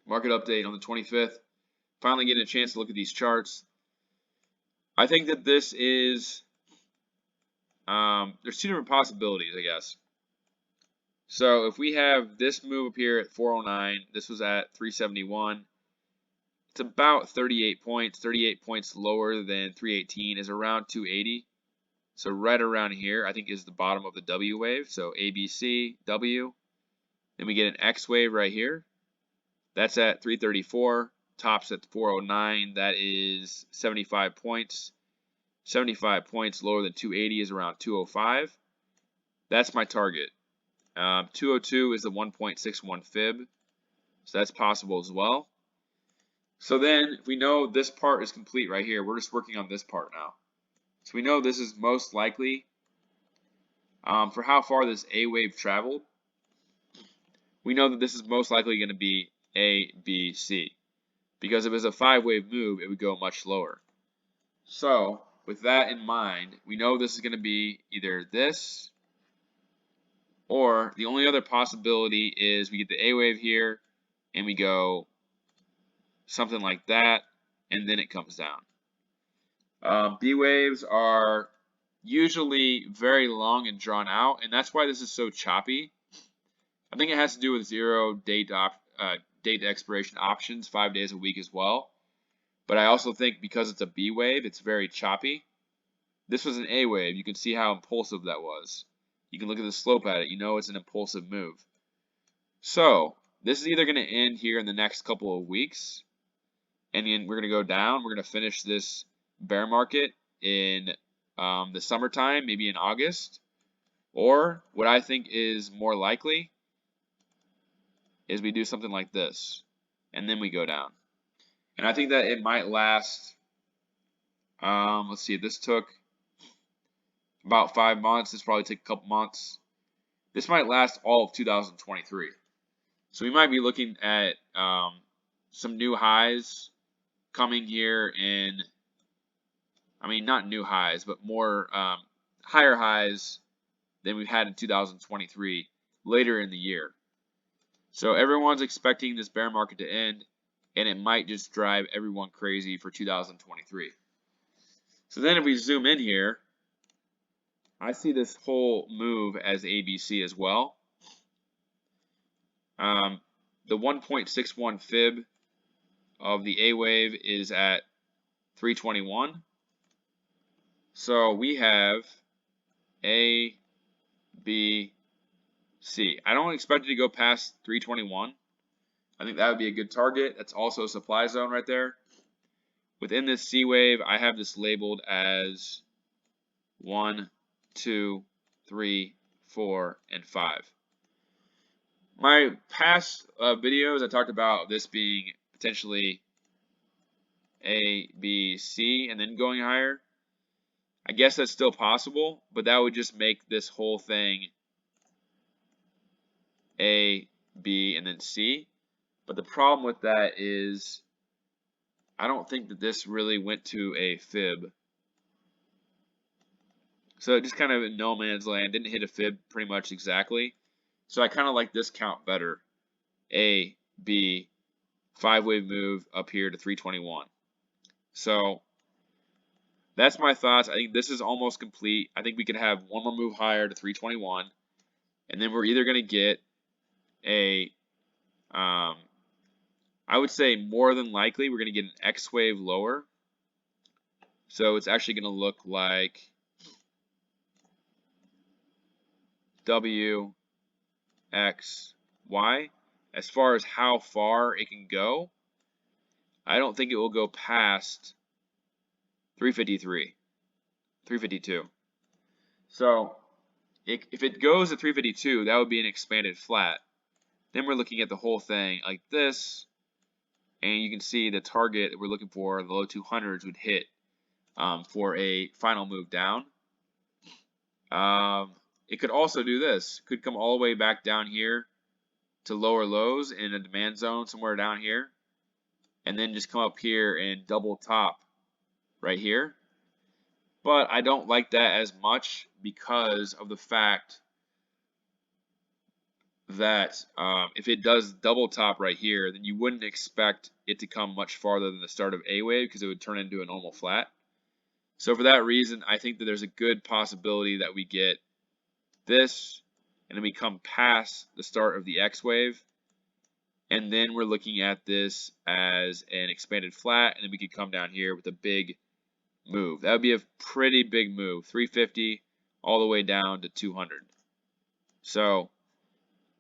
Market update on the 25th. Finally getting a chance to look at these charts. I think that this is, there's two different possibilities, I guess. So if we have this move up here at 409, this was at 371. It's about 38 points. 38 points lower than 318 is around 280. So right around here, I think, is the bottom of the W wave. So ABC, W. Then we get an X wave right here. That's at 334. Tops at 409. That is 75 points. 75 points lower than 280 is around 205. That's my target. 202 is the 1.61 fib. So that's possible as well. So then, if we know this part is complete right here, we're just working on this part now. So we know this is most likely, for how far this A wave traveled, we know that this is most likely going to be A, B, C. Because if it was a 5-wave move, it would go much lower. So, with that in mind, we know this is going to be either this, or the only other possibility is we get the A wave here, and we go something like that, and then it comes down. B waves are usually very long and drawn out, and that's why this is so choppy. I think it has to do with zero date expiration options 5 days a week as well. But I also think because it's a B wave, it's very choppy. This was an A wave. You can see how impulsive that was. You can look at the slope at it. You know it's an impulsive move. So this is either going to end here in the next couple of weeks, and then we're going to go down. We're going to finish this bear market in the summertime, maybe in August. Or what I think is more likely is we do something like this, and then we go down. And I think that it might last, let's see, this took about 5 months. This probably take a couple months. This might last all of 2023. So we might be looking at some new highs coming here in, I mean, not new highs, but more higher highs than we've had in 2023 later in the year. So everyone's expecting this bear market to end, and it might just drive everyone crazy for 2023. So then if we zoom in here, I see this whole move as ABC as well. The 1.61 fib of the A wave is at 321. So we have A, B, C. I don't expect it to go past 321. I think that would be a good target. That's also a supply zone right there. Within this C wave, I have this labeled as 1, 2, 3, 4, and 5. My past videos, I talked about this being potentially A, B, C, and then going higher. I guess that's still possible, but that would just make this whole thing A, B, and then C. But the problem with that is I don't think that this really went to a fib. So it just kind of in no man's land, didn't hit a fib pretty much exactly. So I kind of like this count better. A, B, 5-wave move up here to 321. So that's my thoughts. I think this is almost complete. I think we could have one more move higher to 321. And then we're either going to get a, I would say more than likely we're going to get an X wave lower. So it's actually going to look like W, X, Y. As far as how far it can go, I don't think it will go past 353, 352. So if it goes to 352, that would be an expanded flat. Then we're looking at the whole thing like this, and you can see the target that we're looking for, the low 200s, would hit for a final move down. It could also do this. Could come all the way back down here to lower lows in a demand zone somewhere down here, and then just come up here and double top right here. But I don't like that as much because of the fact that if it does double top right here, then you wouldn't expect it to come much farther than the start of A wave because it would turn into a normal flat. So for that reason, I think that there's a good possibility that we get this, and then we come past the start of the X wave, and then we're looking at this as an expanded flat, and then we could come down here with a big move. That would be a pretty big move, 350 all the way down to 200. So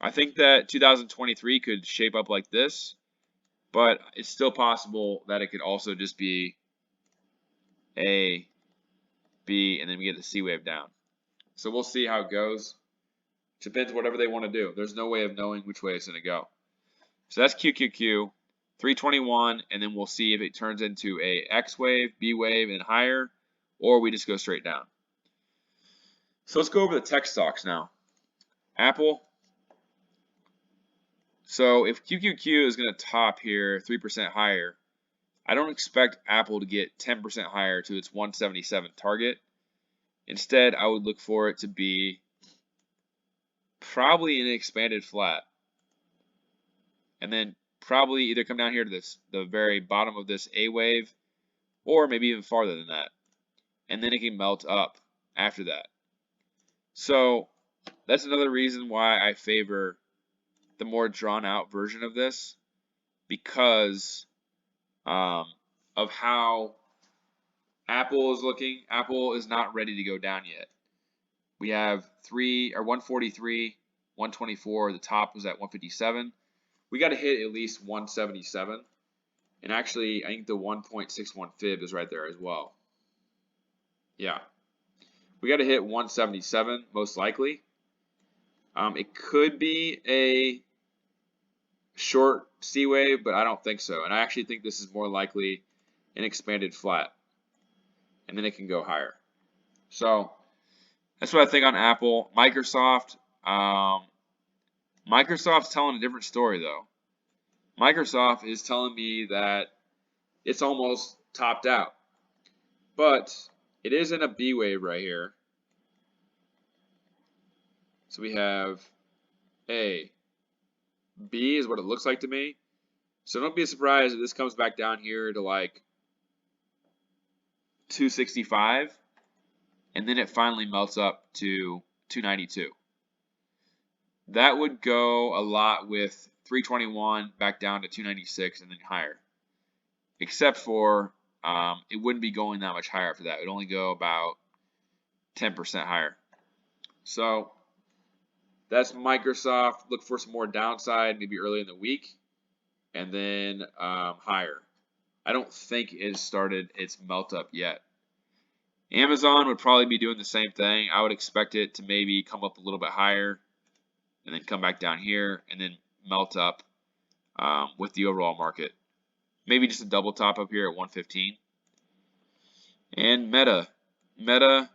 I think that 2023 could shape up like this, but it's still possible that it could also just be A, B, and then we get the C wave down. So we'll see how it goes. Depends whatever they want to do. There's no way of knowing which way it's going to go. So that's QQQ, 321, and then we'll see if it turns into a X wave, B wave, and higher, or we just go straight down. So let's go over the tech stocks now. Apple. So if QQQ is going to top here 3% higher, I don't expect Apple to get 10% higher to its 177 target. Instead, I would look for it to be probably an expanded flat. And then probably either come down here to the very bottom of this A wave, or maybe even farther than that. And then it can melt up after that. So that's another reason why I favor the more drawn out version of this, because of how Apple is looking. Apple is not ready to go down yet. We have 143, 124. The top was at 157. We got to hit at least 177. And actually, I think the 1.61 fib is right there as well. Yeah. We got to hit 177, most likely. It could be a short C wave, but I don't think so. And I actually think this is more likely an expanded flat. And then it can go higher. So that's what I think on Apple. Microsoft. Microsoft's telling a different story, though. Microsoft is telling me that it's almost topped out. But it is in a B wave right here. So we have A. B is what it looks like to me. So don't be surprised if this comes back down here to like 265. And then it finally melts up to 292. That would go a lot with 321 back down to 296 and then higher. Except for it wouldn't be going that much higher after that. It would only go about 10% higher. So that's Microsoft. Look for some more downside maybe early in the week, and then higher. I don't think it started its melt up yet. Amazon would probably be doing the same thing. I would expect it to maybe come up a little bit higher and then come back down here and then melt up with the overall market. Maybe just a double top up here at 115. And Meta. Meta,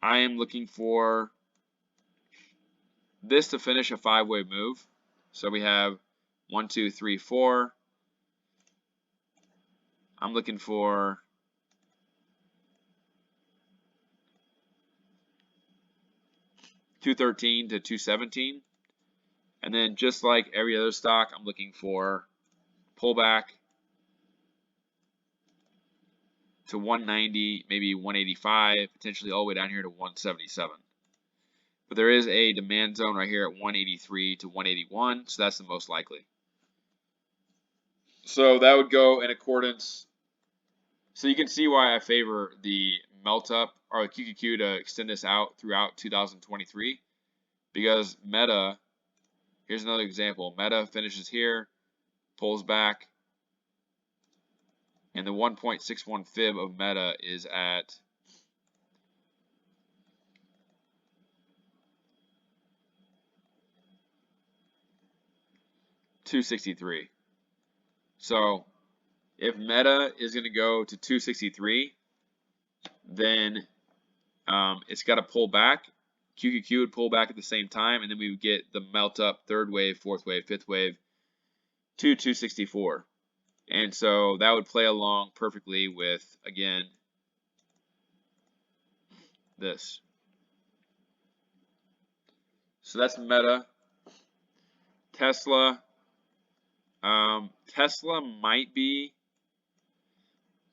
I am looking for this to finish a 5-way move. So we have 1, 2, 3, 4. I'm looking for $213 to $217. And then just like every other stock, I'm looking for pullback to 190, maybe 185, potentially all the way down here to 177. But there is a demand zone right here at 183 to 181, so that's the most likely. So that would go in accordance. So you can see why I favor the melt up or the QQQ to extend this out throughout 2023, because Meta, here's another example. Meta finishes here, pulls back, and the 1.61 fib of Meta is at $263. So if Meta is going to go to 263, then it's got to pull back. QQQ would pull back at the same time, and then we would get the melt up third wave, fourth wave, fifth wave to 264. And so that would play along perfectly with, again, this. So that's Meta. Tesla. Tesla might be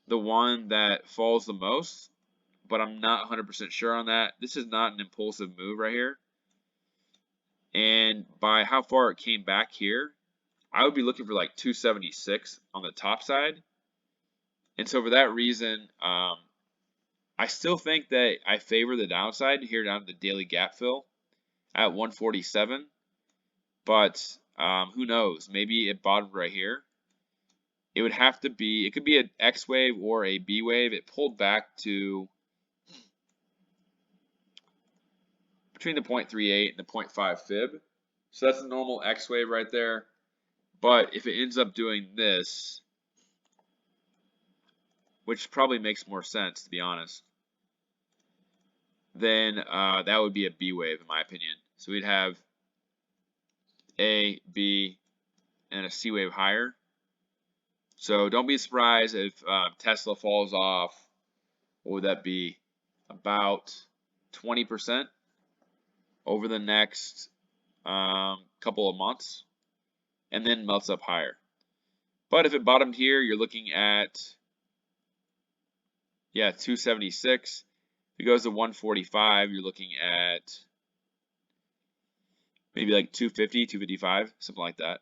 the one that falls the most, but I'm not 100% sure on that. This is not an impulsive move right here. And by how far it came back here, I would be looking for like 276 on the top side. And so for that reason, I still think that I favor the downside here down to the daily gap fill at 147. But who knows? Maybe it bottomed right here. It would have to be, it could be an X wave or a B wave. It pulled back to between the 0.38 and the 0.5 fib. So that's a normal X wave right there. But if it ends up doing this, which probably makes more sense to be honest, then that would be a B wave in my opinion. So we'd have A, B, and a C wave higher. So don't be surprised if Tesla falls off. What would that be? About 20% over the next couple of months, and then melts up higher. But if it bottomed here, you're looking at 276. If it goes to 145, you're looking at maybe like 250, 255, something like that.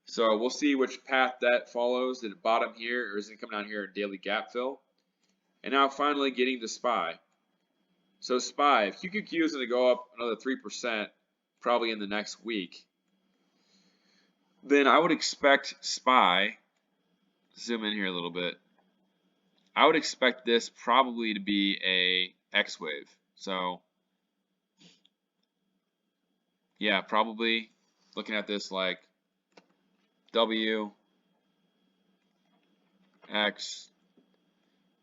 So we'll see which path that follows. Did it bottom here, or is it come down here at daily gap fill? And now finally getting to SPY. So SPY, if QQQ is going to go up another 3% probably in the next week, then I would expect SPY, zoom in here a little bit, I would expect this probably to be a X wave. So yeah, probably looking at this like W, X,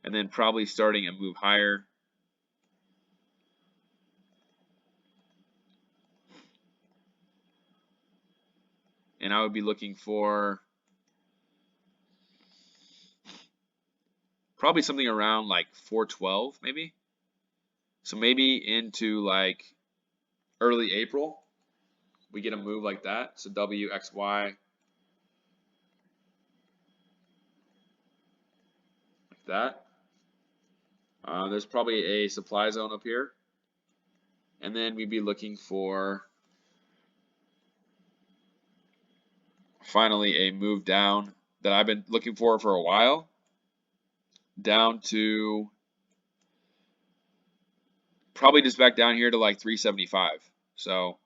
and then probably starting a move higher. And I would be looking for probably something around like 412 maybe. So maybe into like early April, we get a move like that. So W, X, Y, like that. There's probably a supply zone up here. And then we'd be looking for finally a move down that I've been looking for a while, down to probably just back down here to like 375. So,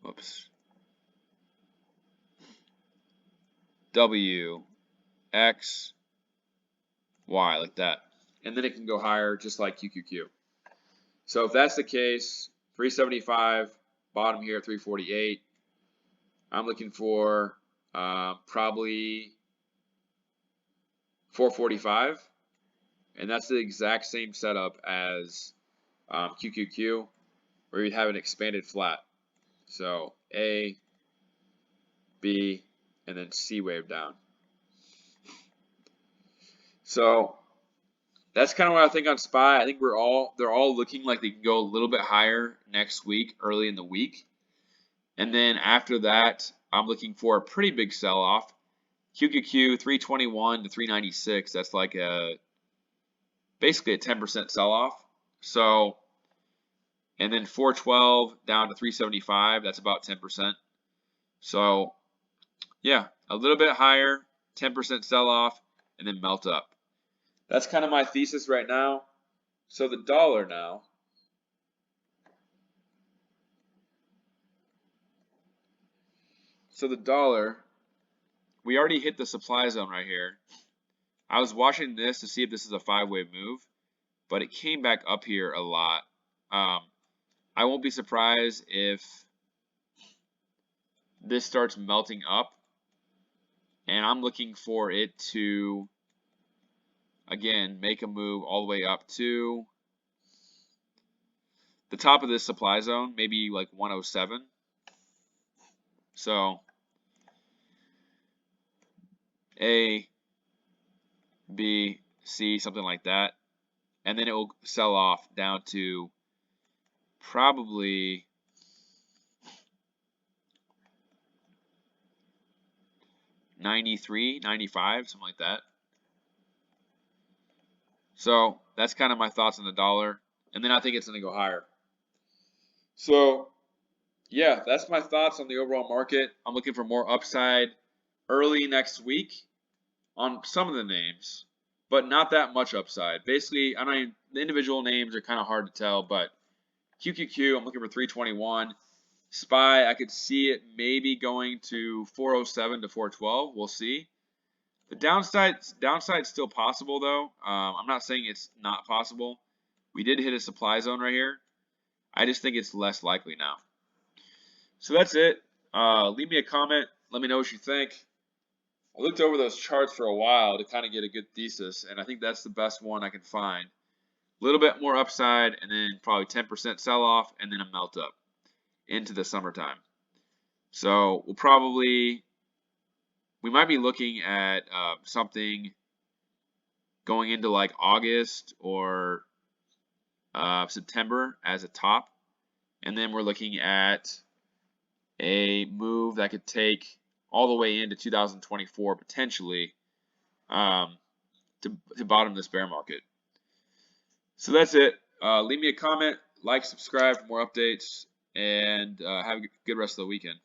whoops. W, X, Y, like that. And then it can go higher just like QQQ. So if that's the case, 375, bottom here at 348. I'm looking for probably 445. And that's the exact same setup as QQQ, where you'd have an expanded flat. So A, B, and then C wave down. So that's kind of what I think on SPY. I think they're all looking like they can go a little bit higher next week, early in the week. And then after that, I'm looking for a pretty big sell-off. QQQ 321 to 396. That's like basically a 10% sell-off. So, and then 412 down to 375. That's about 10%. So, yeah, a little bit higher, 10% sell-off, and then melt up. That's kind of my thesis right now. So the dollar now. So the dollar, we already hit the supply zone right here. I was watching this to see if this is a 5-wave move, but it came back up here a lot. I won't be surprised if this starts melting up, and I'm looking for it to, again, make a move all the way up to the top of this supply zone, maybe like 107. So A, B, C, something like that. And then it will sell off down to probably 93, 95, something like that. So that's kind of my thoughts on the dollar. And then I think it's going to go higher. So yeah, that's my thoughts on the overall market. I'm looking for more upside early next week on some of the names, but not that much upside. Basically, I mean, the individual names are kind of hard to tell, but QQQ, I'm looking for 321. SPY, I could see it maybe going to 407 to 412. We'll see. The downside's still possible though. I'm not saying it's not possible. We did hit a supply zone right here. I just think it's less likely now. So that's it. Leave me a comment. Let me know what you think. I looked over those charts for a while to kind of get a good thesis, and I think that's the best one I can find. A little bit more upside, and then probably 10% sell-off, and then a melt up into the summertime. So we might be looking at something going into like August or September as a top, and then we're looking at a move that could take all the way into 2024 potentially to bottom this bear market. So that's it. Leave me a comment, like, subscribe for more updates, and have a good rest of the weekend.